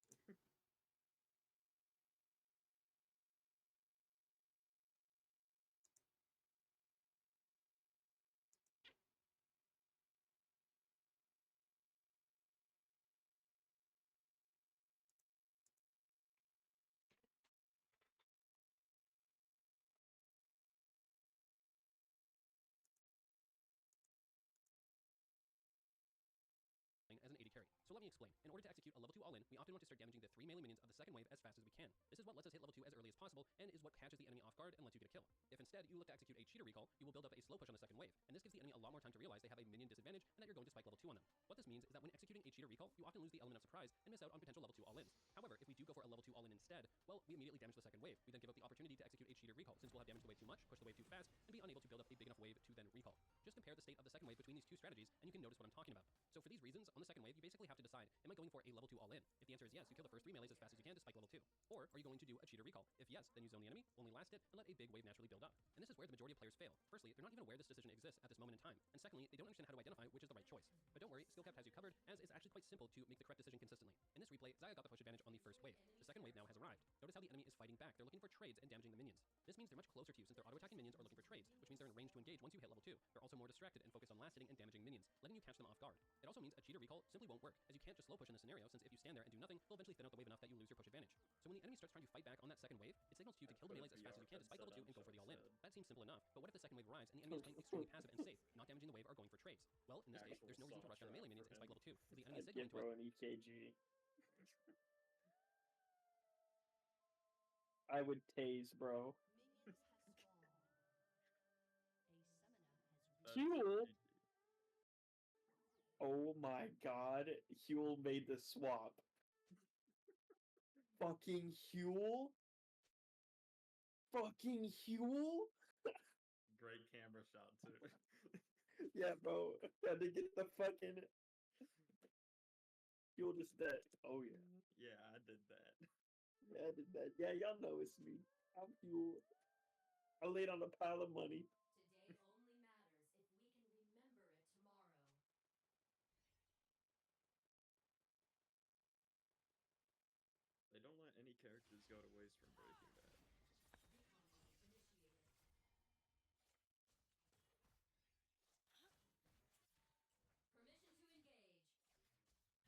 explain. In order to execute a level 2 all-in, we often want to start damaging the 3 melee minions of the second wave as fast as we can. This is what lets us hit level 2 as early as possible, and is what catches the enemy off guard and lets you get a kill. If instead you look to execute a cheater recall, you will build up a slow push on the second wave, and this gives the enemy a lot more time to realize they have a minion disadvantage and that you're going to spike level 2 on them. What this means is that when executing a cheater recall, you often lose the element of surprise and miss out on potential level 2 all-ins. However, if we do go for a level 2 all-in instead, well, we immediately damage the second wave. We then give up the opportunity to execute a cheater recall, since we'll have damaged the wave too much, pushed the wave too fast, and be unable to build up a big enough wave to then recall. Just compare the state of the second wave between these two strategies, and you can notice what I'm talking about. So for these reasons, on the second wave, you basically have to decide, am I going for a level 2 all-in? If the answer is yes, you kill the first 3 melees as fast as you can to spike level 2. Or are you going to do a cheater recall? If yes, then you zone the enemy, only last it, and let a big wave naturally build up. And this is where the majority of players fail. Firstly, they're not even aware this decision exists at this moment in time. And secondly, they don't understand how to identify which is the right choice. But don't worry, Skill-Capped has you covered, as it's actually quite simple to make the correct decision consistently. In this replay, Xayah got the push advantage on the first wave. The second wave now has arrived. Notice how the enemy is fighting back. They're looking for trades and damaging the minions. This means they're much closer to you since their auto-attacking minions are looking for trades, which means they're in range to engage once you hit level 2. They're also more distracted and focused on last-hitting and damaging minions, letting you catch them off guard. It also means a cheater recall simply won't work, as you can't just slow push in this scenario, since if you stand there and do nothing, they'll eventually thin out the wave enough that you lose your push advantage. So when the enemy starts trying to fight back on that second wave, it signals to you to kill the melees as fast as you can to spike level 2 and go for the all-in. That seems simple enough, but what if the second wave arrives and the enemy is playing extremely passive and safe, not damaging the wave or going for trades? Well, in this case, there's no reason to rush down the melee minions and spike level 2, because the enemy is signaling to us. An EKG. I would tase, bro. Huel? Oh my god, Huel made the swap. Fucking Huel? Fucking Huel? Great camera shot too. Yeah, bro. Had to get the fucking Huel just dead. Oh yeah. Yeah, I did that. Yeah, I did that. Yeah, y'all know it's me. I'm Huel. I laid on a pile of money. Today only matters if we can remember it tomorrow. They don't let any characters go to waste from Breaking Bad. Permission to engage. Multiple targets engaged.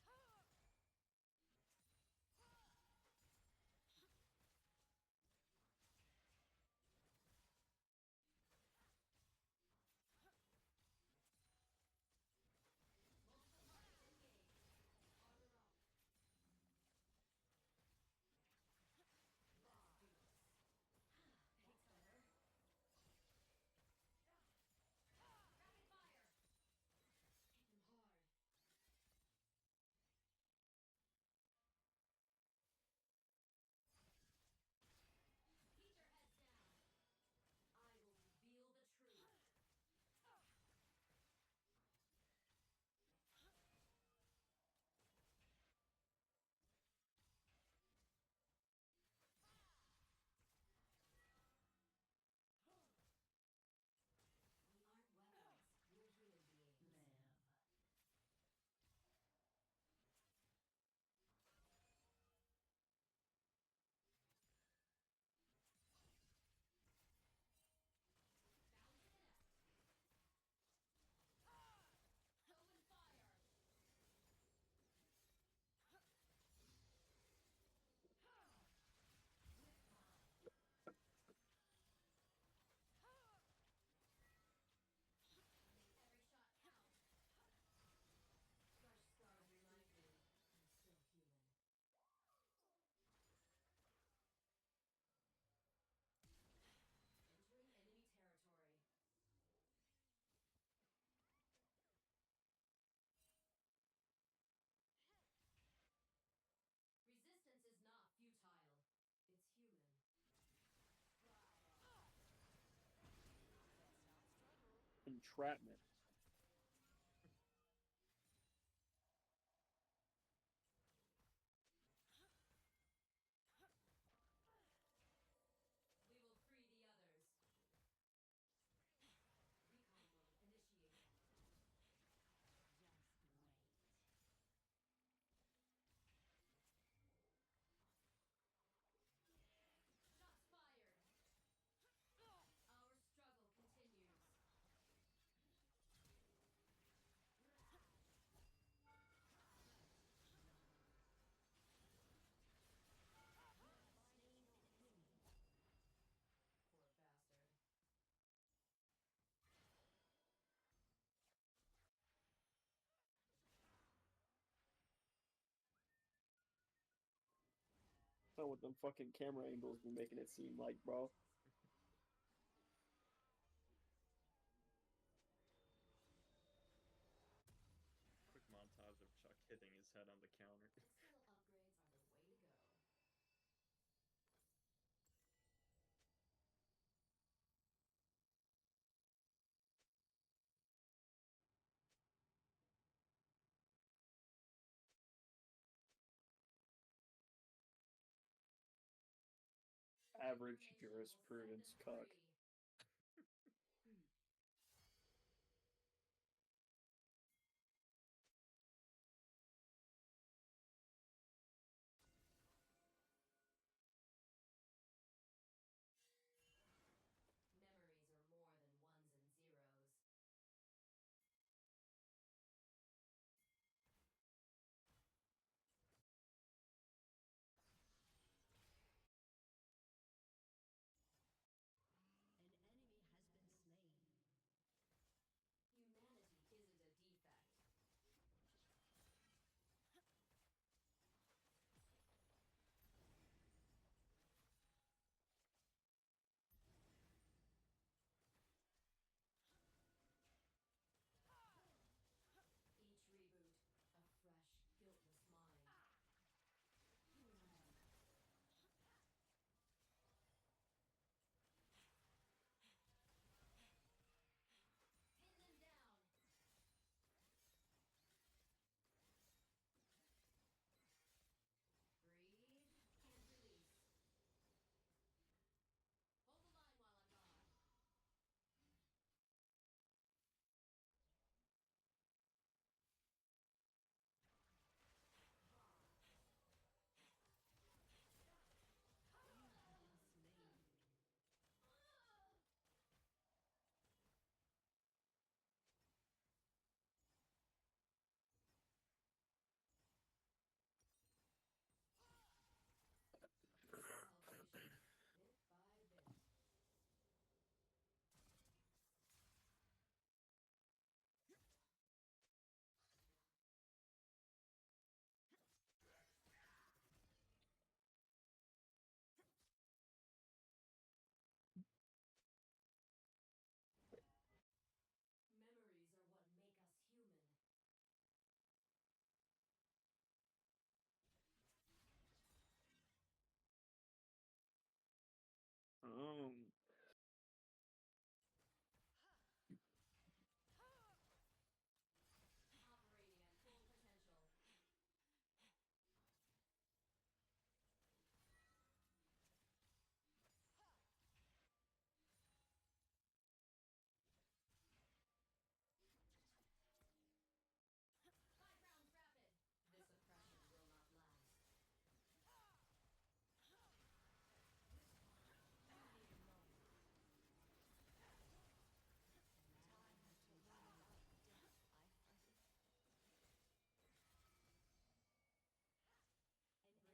Armor up. Takes better. Rapid fire. Hit them hard. Keep your heads down. I will reveal the truth. We aren't weapons. We're human beings. Live. Bound to connect. Open fire. Every shot counts. Fresh scars remind me I'm still human. Entering enemy territory. Resistance is not futile. It's human. Entrapment. We will free the others. Recon mode initiated. Just wait. Shots fired. Our struggle continues. know what them fucking camera angles be making it seem like, bro. Quick montage of Chuck hitting his head on the counter. Skill upgrades are the way to go. Average Information will set jurisprudence them cuck. free. Memories are more than ones and zeros. An enemy has been slain. Humanity isn't a defect. Each reboot, a fresh, guiltless mind. Pin them down. Breathe and release. Hold the line while I'm gone. You have been slain. Salvation, bit by bit. Memories are what make us human. Operating at full potential. Five rounds rapid. This oppression will not last. You need a moment. Time has to learn about the death I fight. An enemy has been slain.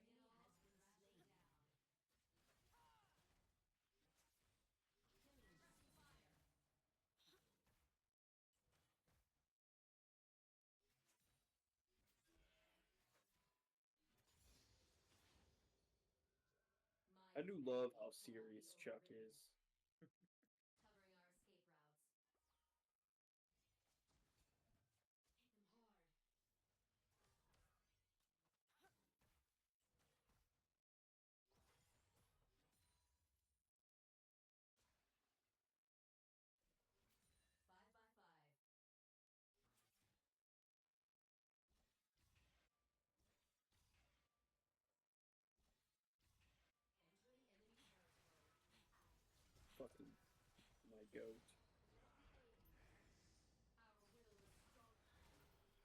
Killing spree. I do love how serious Chuck is. Covering our escape routes. Hit them hard. Five by five. Entering enemy territory. Fucking my goat. Our will is stronger. Scattershot.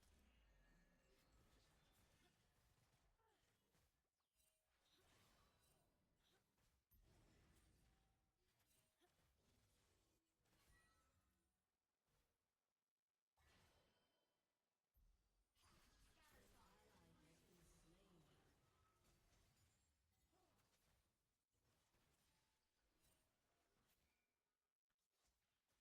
Ally has been slain.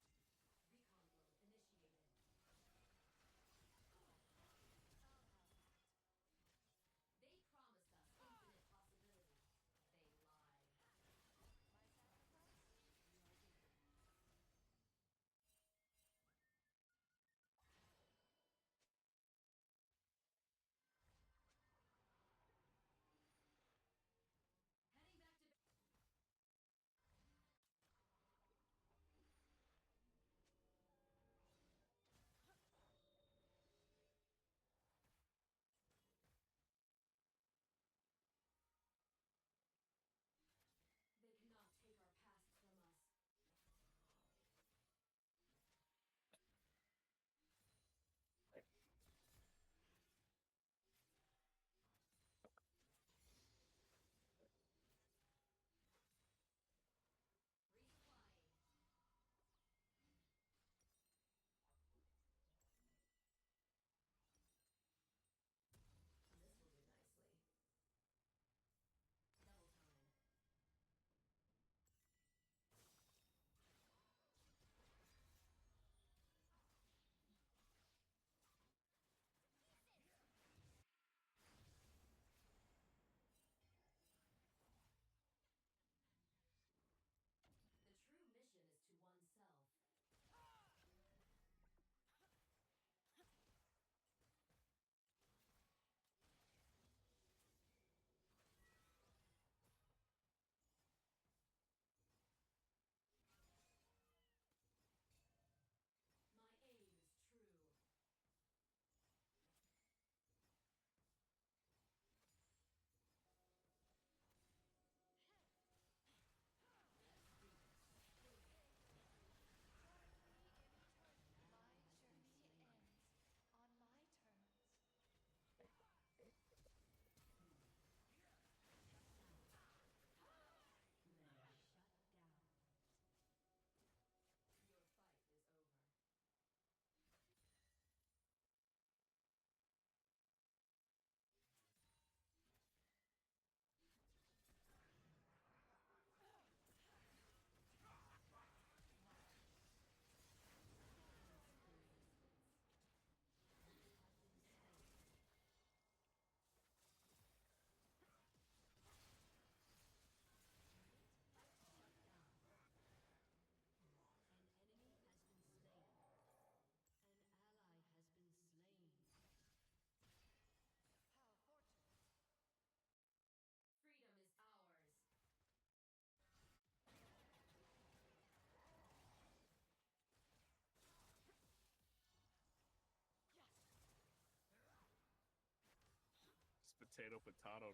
potato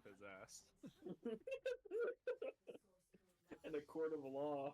his ass. In a court of law.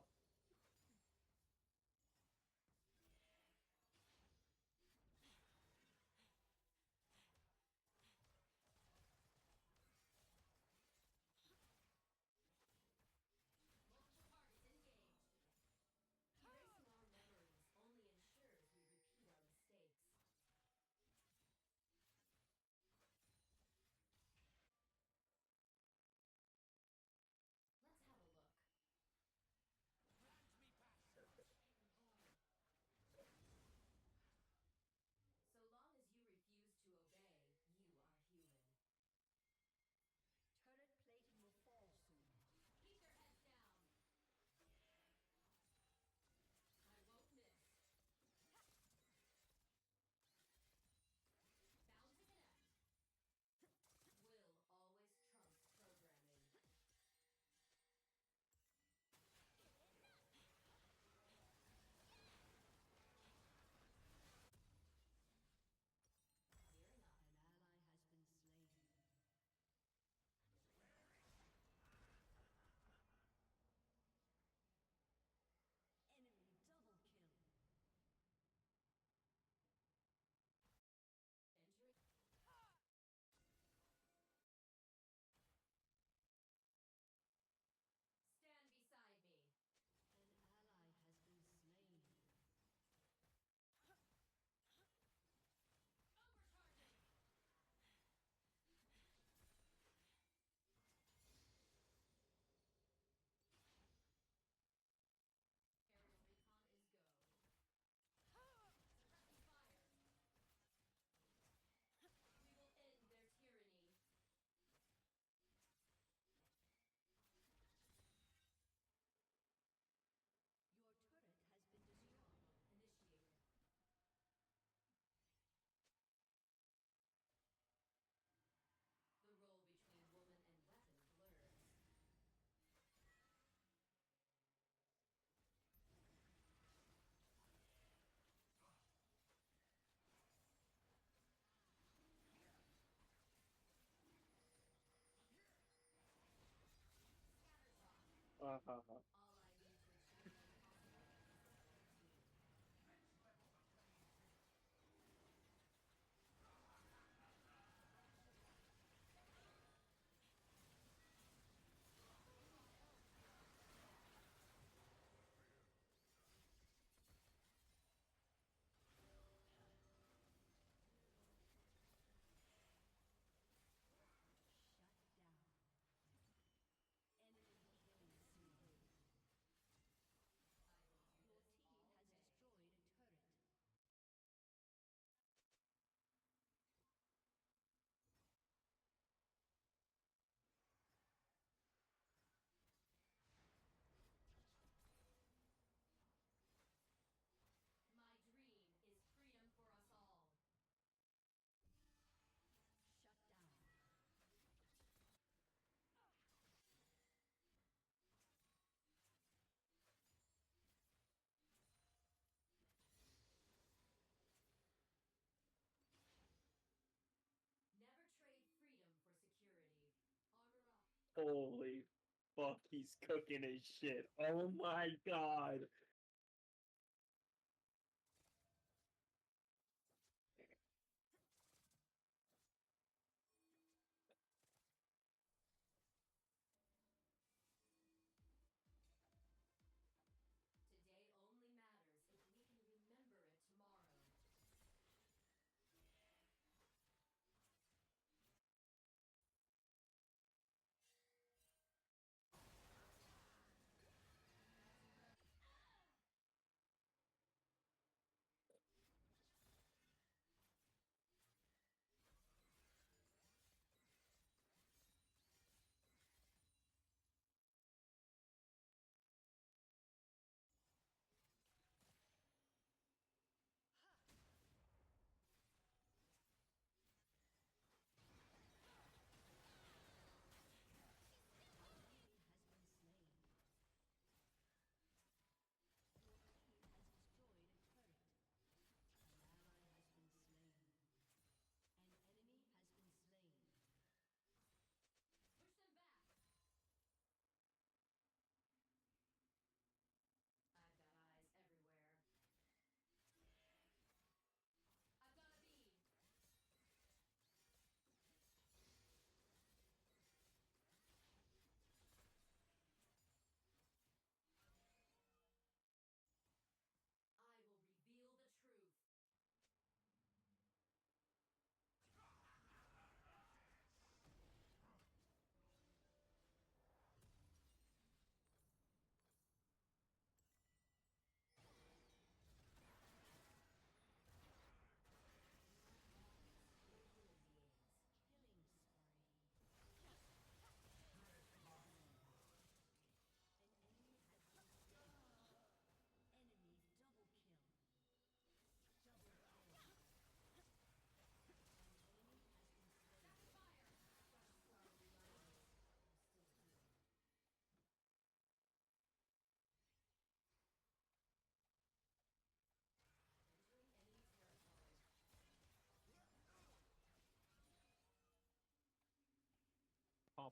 Erasing our memories only ensures we repeat our mistakes. Let's have a look. So long as you refuse to obey, you are human. Turret plating will fall soon. Keep your heads down. I won't miss. Bound to connect. Will always trumps programming. Fear not. An ally has been slain. Enemy double kill. Entering. Stand beside me. An ally has been slain. Overcharging. Aerial recon is go. Suppressing fire. We will end their tyranny. Your turret has been destroyed. Initiated. The role between woman and weapon blurs. Uh-huh. All I need to achieve the impossible is the right team. Shut down. Enemy killing spree. Your team has destroyed a turret. My dream is freedom for us all. Shut down. Never trade freedom for security. Armor up. Holy fuck, he's cooking his shit. Oh my god. Today only matters if we can remember it tomorrow.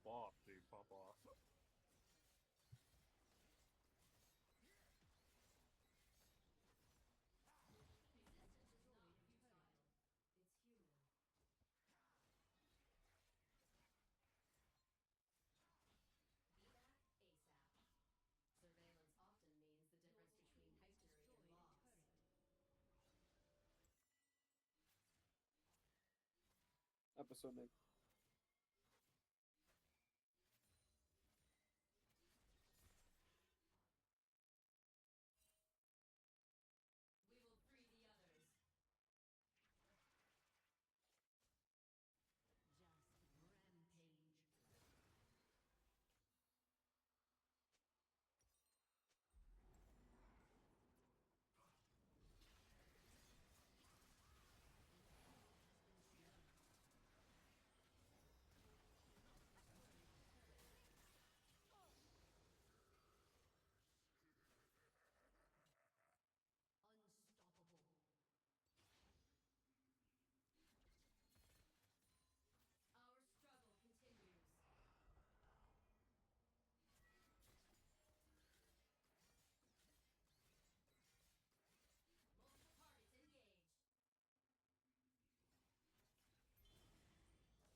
Pop off, dude. Pop off. Surveillance often means the difference between victory and loss. Episode name. We will free the others. Just rampage.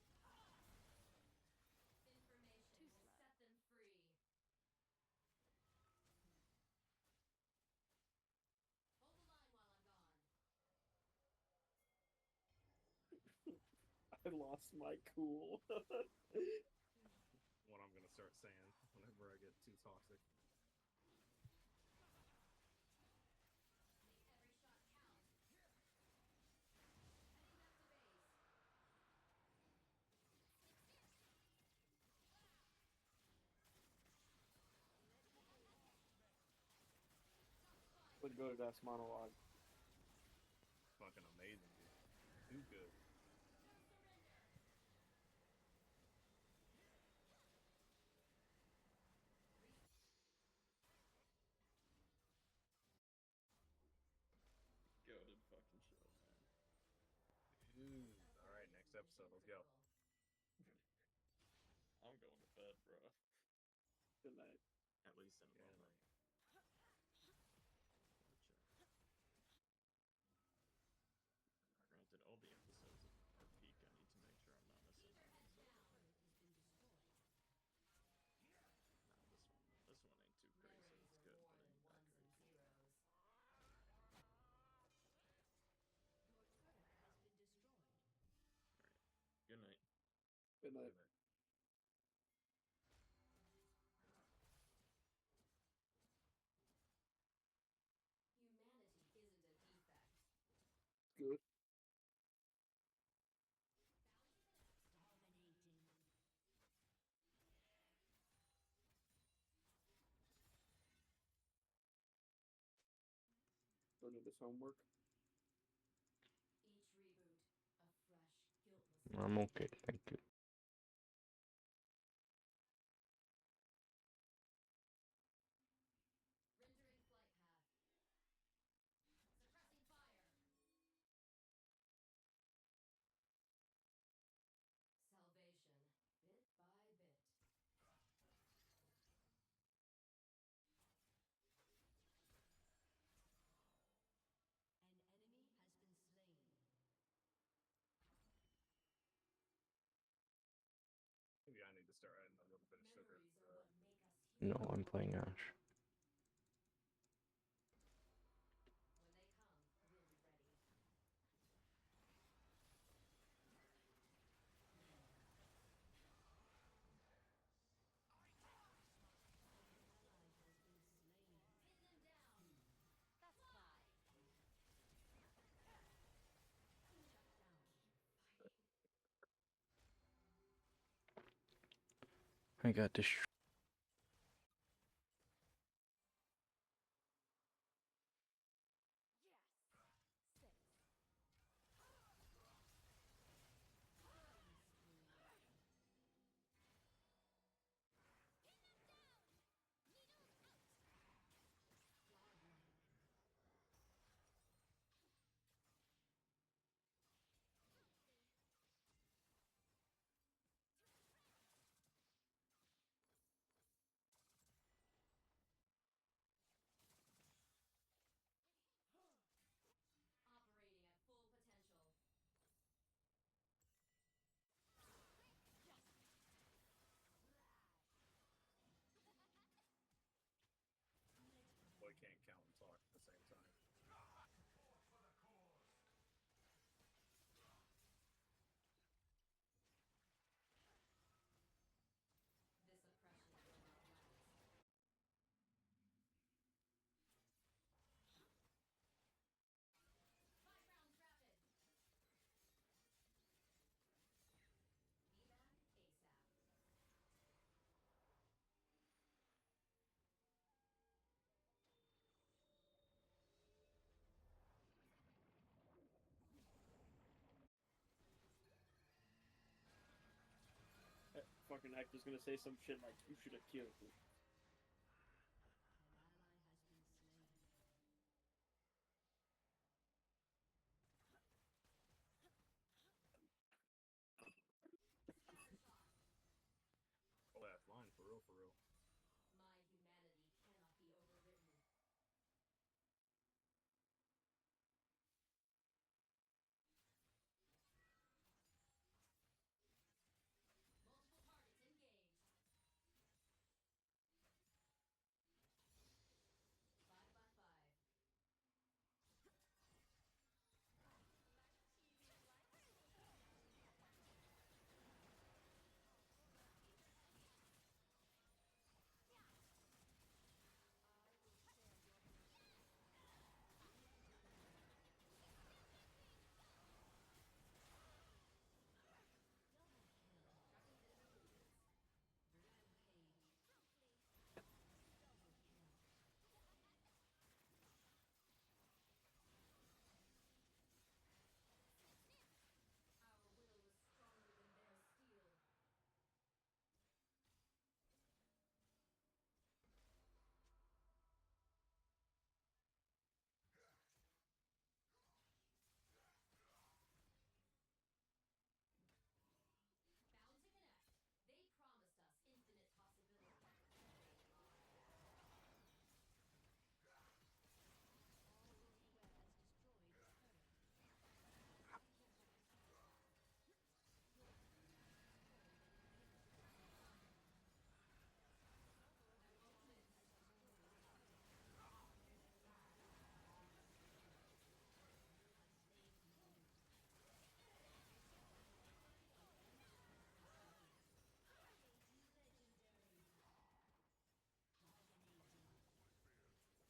Unstoppable. Our struggle continues. Multiple targets engaged. Information will set them free. Hold the line while I'm gone. I lost my cool. What I'm gonna start saying whenever I get too toxic. Make every shot count. Heading back to base. Would go to Death's monologue. Fucking amazing, dude. Too good. Goated fucking show, man. All right, next episode. Let's go. I'm going to bed, bro. Good night. At least in a Yeah, moment. Granted, all the episodes are peak. I need to make sure I'm not missing out on something. Has been destroyed. Nah, this one ain't too crazy. Memories It's are good, more but than ain't that ones and crazy. zeros. Your turret has been destroyed. Good night. Good night. Humanity isn't a defect. Good. Dominating. Don't do this homework. Each reboot, a fresh, guiltless. I'm okay, thank you. Rendering flight path. Suppressing fire. Salvation, bit by bit. An enemy has been slain. Maybe I need to start adding a little bit of sugar. Memories are what make us human. No, I'm playing Ash. When they come, we'll be ready. Pin them down. That's fine. I got this. can't count and talk at the same time. This oppression will not last. Five rounds rapid. Be back ASAP. Fucking Hector's gonna say some shit like, "You should have killed me." An ally has been slain. Oh, that line for real, for real. My humanity cannot be overridden. Multiple targets engaged. 5 by 5. I will share your pain. Double kill. Rampage. Double kill. Our will is stronger than their steel. Bound to connect. They promised us infinite possibility. They lied. All Wave has destroyed a turret. Your team has destroyed an inhibitor. An opponent has destroyed a turret. A slave leader. Legendary. Dominating. Double kill. Surrender to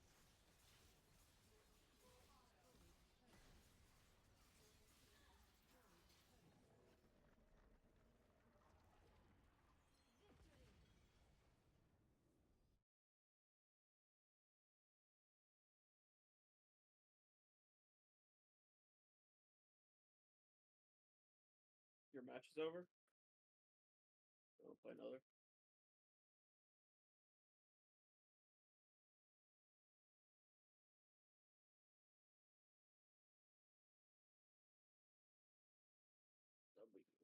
me. Ace. Your team has destroyed a turret. Your team has destroyed a turret. Victory. Your match is over. I'll play another. That'll be good.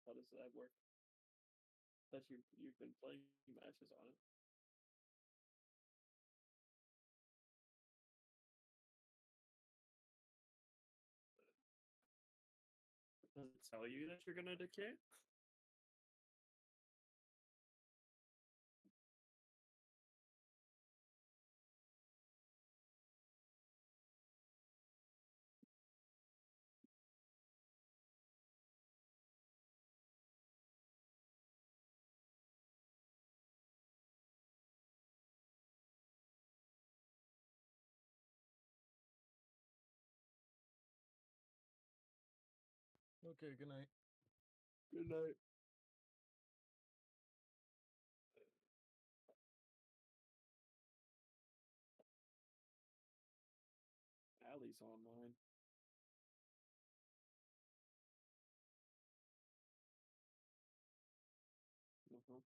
How does that work? That you've been playing matches on it. Does it tell you that you're gonna decay? Okay, good night. Good night. Allie's online. Uh-huh.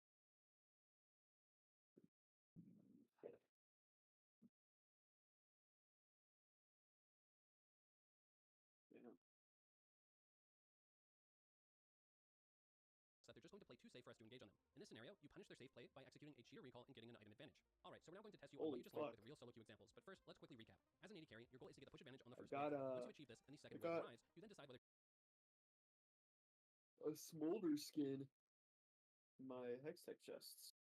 Yeah. That they're just going to play too safe for us to engage on them. In this scenario, you punish their safe play by executing a cheat or recall and getting an item advantage. Alright, so we're now going to test you on what Holy you just learned fuck. with real solo queue examples, but first, let's quickly recap. As an AD carry, your goal is to get the push advantage got Once a you achieve this and the second I wave got- rise, you then decide whether smolder skin in my Hextech chests.